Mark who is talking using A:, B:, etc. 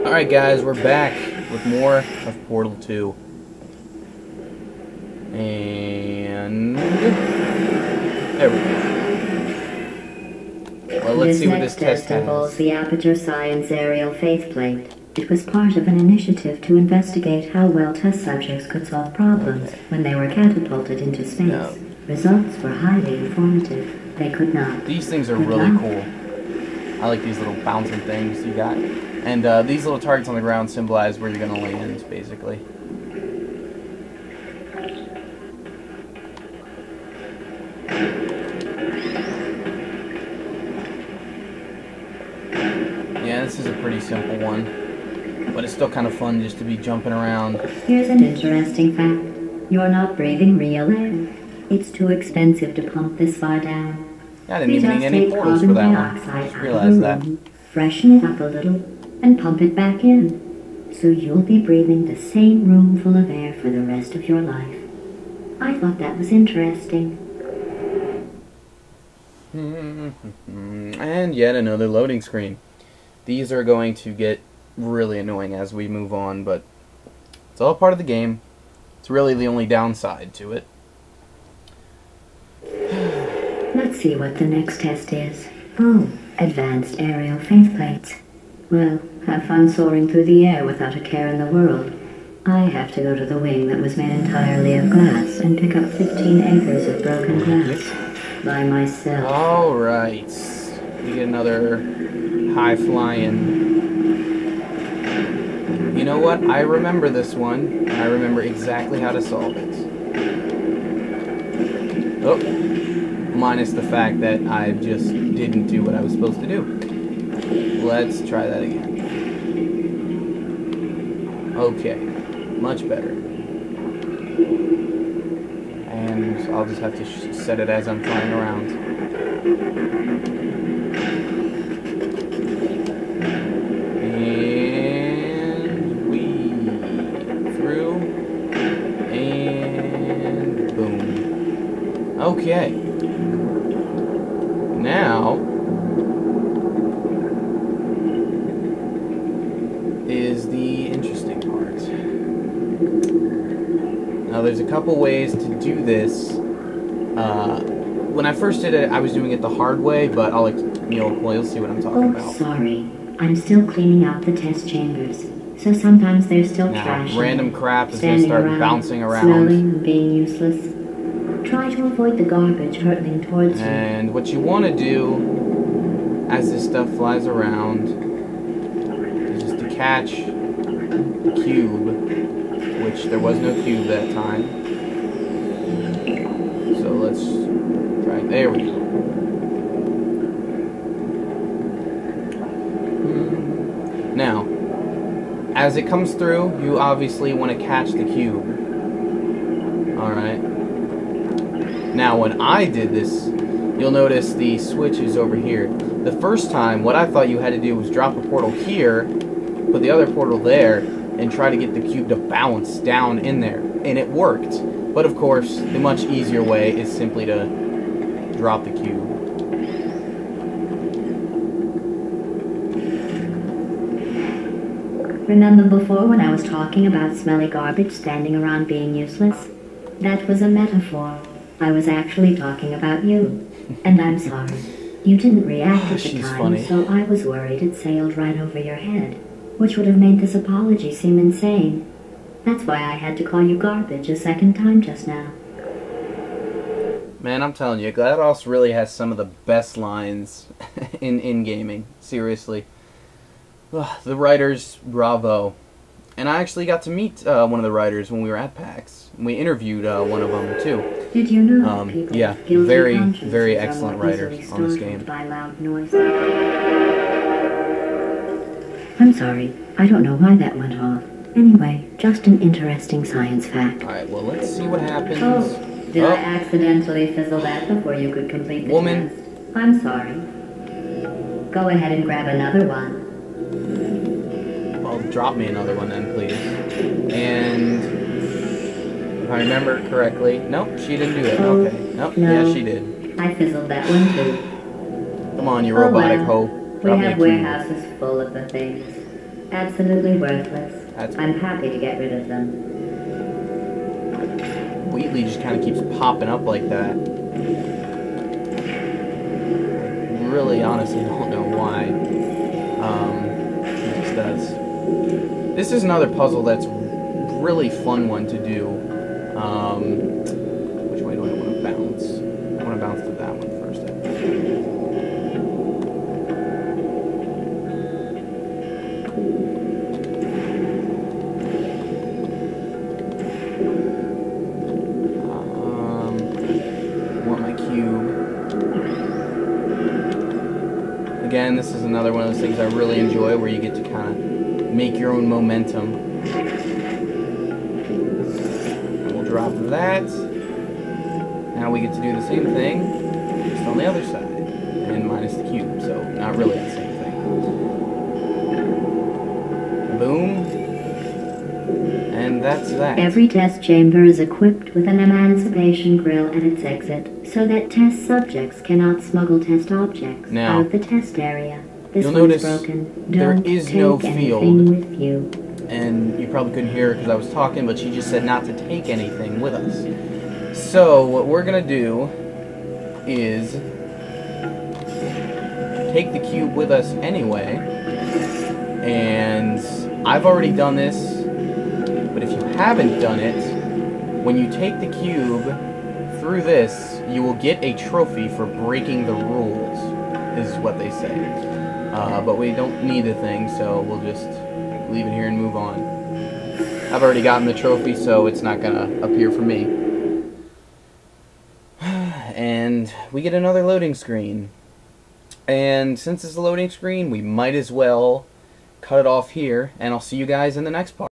A: Alright guys, we're back with more of Portal 2. And there we go. Well, let's see what this test
B: involves
A: has.
B: the Aperture Science aerial faceplate. It was part of an initiative to investigate how well test subjects could solve problems when they were catapulted into space.
A: No.
B: Results were highly informative. They could not.
A: These things are really cool. I like these little bouncing things you got. And these little targets on the ground symbolize where you're going to land, basically. Yeah, this is a pretty simple one. But it's still kind of fun just to be jumping around.
B: Here's an interesting fact. You're not breathing real air. It's too expensive to pump this far down.
A: I didn't even need any portals for that one. I just realized that.
B: Freshen it up a little and pump it back in. So you'll be breathing the same room full of air for the rest of your life. I thought that was interesting.
A: And yet another loading screen. These are going to get really annoying as we move on, but it's all part of the game. It's really the only downside to it.
B: Let's see what the next test is. Oh, advanced aerial faceplates. Well, have fun soaring through the air without a care in the world. I have to go to the wing that was made entirely of glass and pick up 15 acres of broken glass by myself.
A: Alright. We get another high flying. You know what? I remember this one. And I remember exactly how to solve it. Oh. Minus the fact that I just didn't do what I was supposed to do. Let's try that again. Okay. Much better. And I'll just have to set it as I'm flying around. And we through. And boom. Okay. Now is the interesting part. Now there's a couple ways to do this. When I first did it, I was doing it the hard way, but I'll you'll see what I'm talking about.
B: Oh, sorry. I'm still cleaning out the test chambers, so sometimes there's still trash.
A: Random crap is going to start bouncing around.
B: Smelling and being useless. Try to avoid the garbage hurtling towards you.
A: And what you want to do, as this stuff flies around, is just to catch the cube, which there was no cube that time. So let's try. There we go. Now, as it comes through, you obviously want to catch the cube. Alright. Now, when I did this, you'll notice the switch is over here. The first time, what I thought you had to do was drop a portal here, put the other portal there, and try to get the cube to bounce down in there. And it worked. But of course, the much easier way is simply to drop the cube.
B: Remember before when I was talking about smelly garbage standing around being useless? That was a metaphor. I was actually talking about you. And I'm sorry. You didn't react at the time,
A: funny.
B: So I was worried it sailed right over your head, which would have made this apology seem insane. That's why I had to call you garbage a second time just now.
A: Man, I'm telling you, GLaDOS really has some of the best lines in gaming. Seriously. The writers, bravo. And I actually got to meet one of the writers when we were at PAX. We interviewed one of them, too.
B: Did you know people
A: yeah, very, very excellent writers on this game.
B: By loud noise? I'm sorry. I don't know why that went off. Anyway, just an interesting science fact.
A: Alright, well, let's see what happens.
B: Oh, did I accidentally fizzle that before you could complete the test? I'm sorry. Go ahead and grab another one.
A: Well, drop me another one then, please. And if I remember correctly, nope, she didn't do it. Okay, nope,
B: no.
A: Yeah, she did.
B: I fizzled that one too.
A: Come on, you robotic hoe.
B: We have warehouses full of the things. Absolutely worthless.
A: That's
B: I'm happy to get rid of them.
A: Wheatley just kind of keeps popping up like that. I really, honestly don't know why. He just does. This is another puzzle that's really fun one to do. Which way do I want to bounce? I want to bounce to that one first, I think. Again, this is another one of those things I really enjoy where you get to kind of make your own momentum. And we'll drop that. Now we get to do the same thing, just on the other side. And minus the cube, so not really the same thing. Boom. And that's that.
B: Every test chamber is equipped with an emancipation grill at its exit, so that test subjects cannot smuggle test objects
A: Now,
B: out of the test area. This
A: you'll
B: one's
A: notice
B: broken.
A: there
B: Don't
A: is
B: take
A: no
B: anything
A: field.
B: with you.
A: And you probably couldn't hear her because I was talking, but she just said not to take anything with us. So what we're going to do is take the cube with us anyway. And I've already done this. But if you haven't done it, when you take the cube through this, you will get a trophy for breaking the rules, is what they say. But we don't need the thing, so we'll just leave it here and move on. I've already gotten the trophy, so it's not going to appear for me. And we get another loading screen. And since it's a loading screen, we might as well cut it off here, and I'll see you guys in the next part.